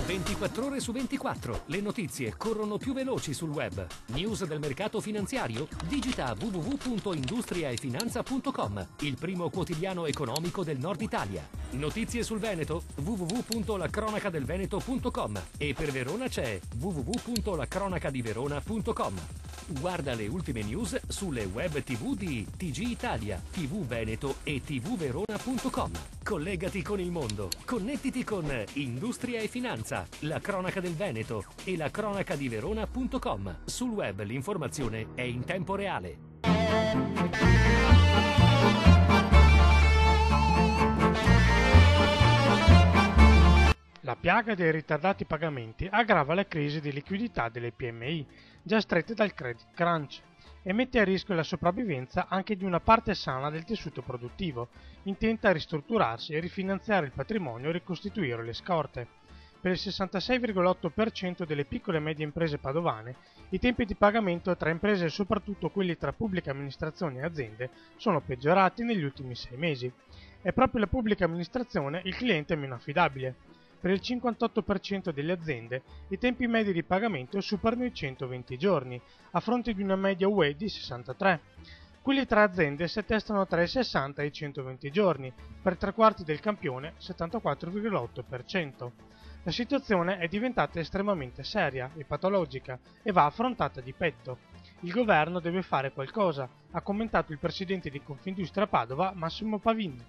24 ore su 24. Le notizie corrono più veloci sul web. News del mercato finanziario? Digita www.industriaefinanza.com, il primo quotidiano economico del Nord Italia. Notizie sul Veneto? www.lacronacadelveneto.com, e per Verona c'è www.lacronacadiverona.com. Guarda le ultime news sulle web TV di TG Italia, TV Veneto e tvverona.com. Collegati con il mondo. Connettiti con Industria e Finanza, la cronaca del Veneto e la cronacadiverona.com. Sul web l'informazione è in tempo reale. La piaga dei ritardati pagamenti aggrava la crisi di liquidità delle PMI, già strette dal credit crunch, e mette a rischio la sopravvivenza anche di una parte sana del tessuto produttivo, intenta a ristrutturarsi e rifinanziare il patrimonio e ricostituire le scorte. Per il 66,8% delle piccole e medie imprese padovane, i tempi di pagamento tra imprese e soprattutto quelli tra pubbliche amministrazioni e aziende sono peggiorati negli ultimi 6 mesi. È proprio la pubblica amministrazione il cliente meno affidabile. Per il 58% delle aziende i tempi medi di pagamento superano i 120 giorni, a fronte di una media UE di 63. Quelli tra aziende si attestano tra i 60 e i 120 giorni, per tre quarti del campione 74,8%. La situazione è diventata estremamente seria e patologica e va affrontata di petto. Il governo deve fare qualcosa, ha commentato il presidente di Confindustria Padova, Massimo Pavin.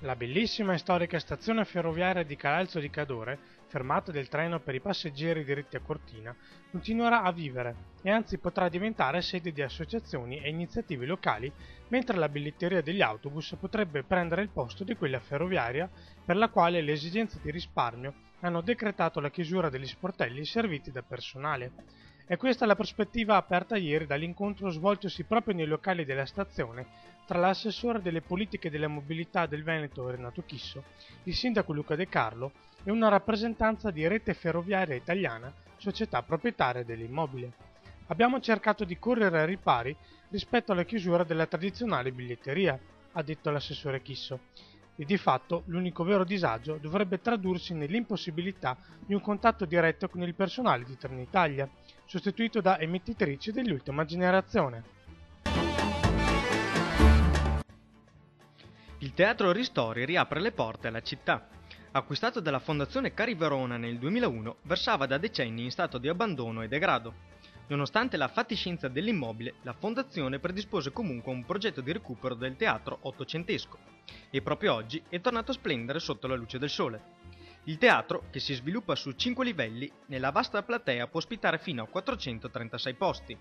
La bellissima e storica stazione ferroviaria di Calalzo di Cadore, fermata del treno per i passeggeri diritti a Cortina, continuerà a vivere e anzi potrà diventare sede di associazioni e iniziative locali, mentre la biglietteria degli autobus potrebbe prendere il posto di quella ferroviaria, per la quale le esigenze di risparmio hanno decretato la chiusura degli sportelli serviti da personale. È questa la prospettiva aperta ieri dall'incontro svoltosi proprio nei locali della stazione tra l'assessore delle politiche della mobilità del Veneto Renato Chisso, il sindaco Luca De Carlo e una rappresentanza di Rete Ferroviaria Italiana, società proprietaria dell'immobile. Abbiamo cercato di correre ai ripari rispetto alla chiusura della tradizionale biglietteria, ha detto l'assessore Chisso, e di fatto l'unico vero disagio dovrebbe tradursi nell'impossibilità di un contatto diretto con il personale di Trenitalia, sostituito da emettitrici dell'ultima generazione. Il Teatro Ristori riapre le porte alla città. Acquistato dalla Fondazione Cari Verona nel 2001, versava da decenni in stato di abbandono e degrado. Nonostante la fatiscenza dell'immobile, la Fondazione predispose comunque un progetto di recupero del teatro ottocentesco e proprio oggi è tornato a splendere sotto la luce del sole. Il teatro, che si sviluppa su 5 livelli, nella vasta platea può ospitare fino a 436 posti.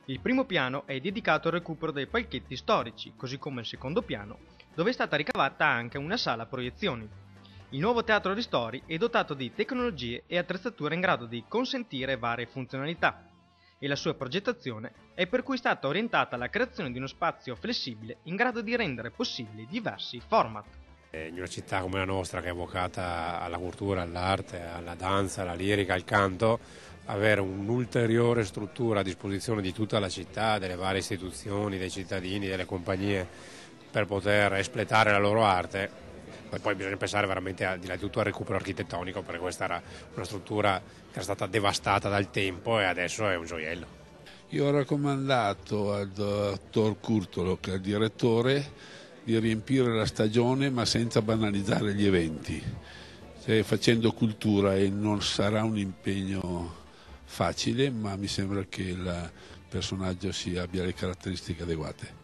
Il primo piano è dedicato al recupero dei palchetti storici, così come il secondo piano, dove è stata ricavata anche una sala proiezioni. Il nuovo Teatro Ristori è dotato di tecnologie e attrezzature in grado di consentire varie funzionalità, e la sua progettazione è per cui stata orientata alla creazione di uno spazio flessibile in grado di rendere possibili diversi format. In una città come la nostra, che è evocata alla cultura, all'arte, alla danza, alla lirica, al canto, avere un'ulteriore struttura a disposizione di tutta la città, delle varie istituzioni, dei cittadini, delle compagnie, per poter espletare la loro arte. Poi bisogna pensare veramente al di là di tutto al recupero architettonico, perché questa era una struttura che era stata devastata dal tempo e adesso è un gioiello. Io ho raccomandato al dottor Curtolo, che è il direttore, di riempire la stagione ma senza banalizzare gli eventi, facendo cultura, e non sarà un impegno facile, ma mi sembra che il personaggio abbia le caratteristiche adeguate.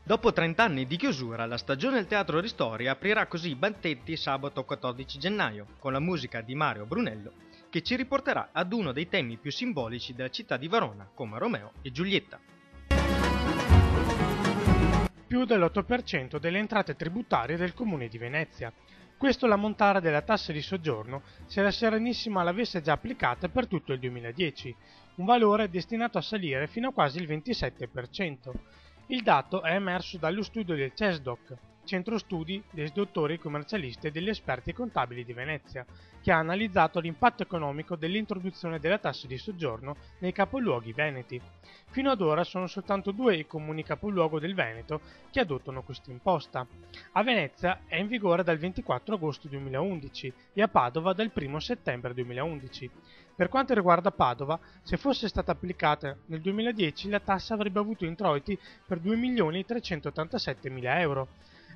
Dopo 30 anni di chiusura, la stagione del Teatro Ristori aprirà così i banchetti sabato 14 gennaio, con la musica di Mario Brunello, che ci riporterà ad uno dei temi più simbolici della città di Verona, come Romeo e Giulietta. Più dell'8% delle entrate tributarie del Comune di Venezia. Questo l'ammontare della tassa di soggiorno se la Serenissima l'avesse già applicata per tutto il 2010, un valore destinato a salire fino a quasi il 27%. Il dato è emerso dallo studio del CESDOC, centro studi dei dottori commercialisti e degli esperti contabili di Venezia, che ha analizzato l'impatto economico dell'introduzione della tassa di soggiorno nei capoluoghi veneti. Fino ad ora sono soltanto 2 i comuni capoluogo del Veneto che adottano questa imposta. A Venezia è in vigore dal 24 agosto 2011 e a Padova dal 1 settembre 2011. Per quanto riguarda Padova, se fosse stata applicata nel 2010 la tassa avrebbe avuto introiti per 2.387.000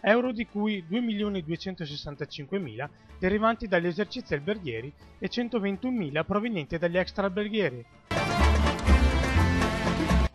euro di cui 2.265.000 derivanti dagli esercizi alberghieri e 121.000 provenienti dagli extraalberghieri.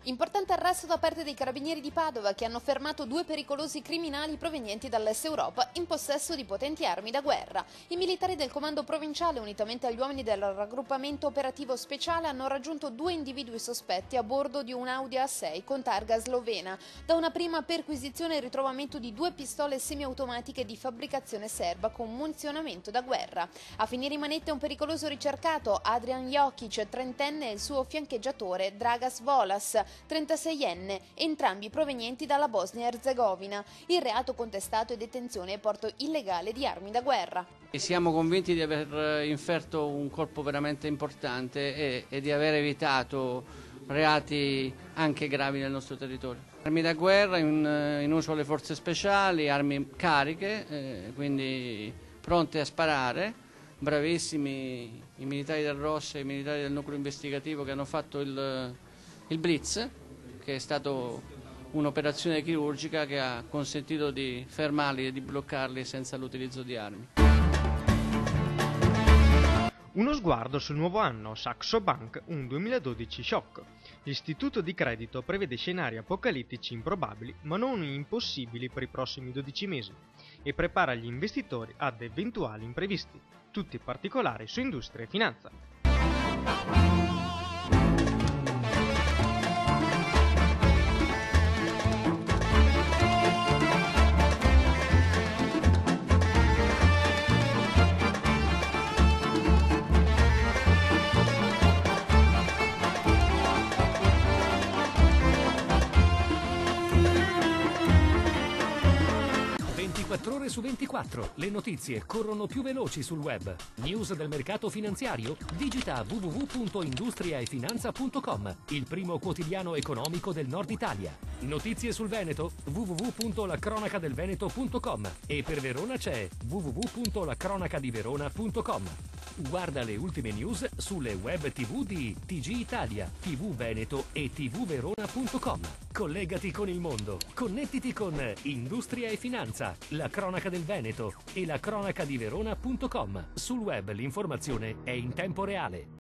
Importante arresto da parte dei carabinieri di Padova che hanno fermato 2 pericolosi criminali provenienti dall'Est Europa in possesso di potenti armi da guerra. I militari del comando provinciale, unitamente agli uomini del raggruppamento operativo speciale, hanno raggiunto 2 individui sospetti a bordo di un Audi A6 con targa slovena. Da una prima perquisizione e il ritrovamento di 2 pistole semiautomatiche di fabbricazione serba con munizionamento da guerra. A finire in manette un pericoloso ricercato, Adrian Jokic, 30enne, e il suo fiancheggiatore Dragas Volas, 36enne, entrambi provenienti dalla Bosnia-Herzegovina. Il reato contestato è detenzione e porto illegale di armi da guerra. Siamo convinti di aver inferto un colpo veramente importante e di aver evitato reati anche gravi nel nostro territorio. Armi da guerra in uso alle forze speciali, armi cariche, quindi pronte a sparare. Bravissimi i militari del ROS e i militari del nucleo investigativo che hanno fatto il blitz, che è stato un'operazione chirurgica che ha consentito di fermarli e di bloccarli senza l'utilizzo di armi. Uno sguardo sul nuovo anno, Saxo Bank, un 2012 shock. L'istituto di credito prevede scenari apocalittici improbabili ma non impossibili per i prossimi 12 mesi e prepara gli investitori ad eventuali imprevisti. Tutti i particolari su Industria e Finanza. 24 ore su 24, le notizie corrono più veloci sul web. News del mercato finanziario? Digita www.industriaefinanza.com, il primo quotidiano economico del Nord Italia. Notizie sul Veneto? www.lacronacadellveneto.com e per Verona c'è www.lacronacadiverona.com. Guarda le ultime news sulle web TV di TG Italia, TV Veneto e tvverona.com. Collegati con il mondo, connettiti con Industria e Finanza, la cronaca del Veneto e la cronacadiverona.com. Sul web l'informazione è in tempo reale.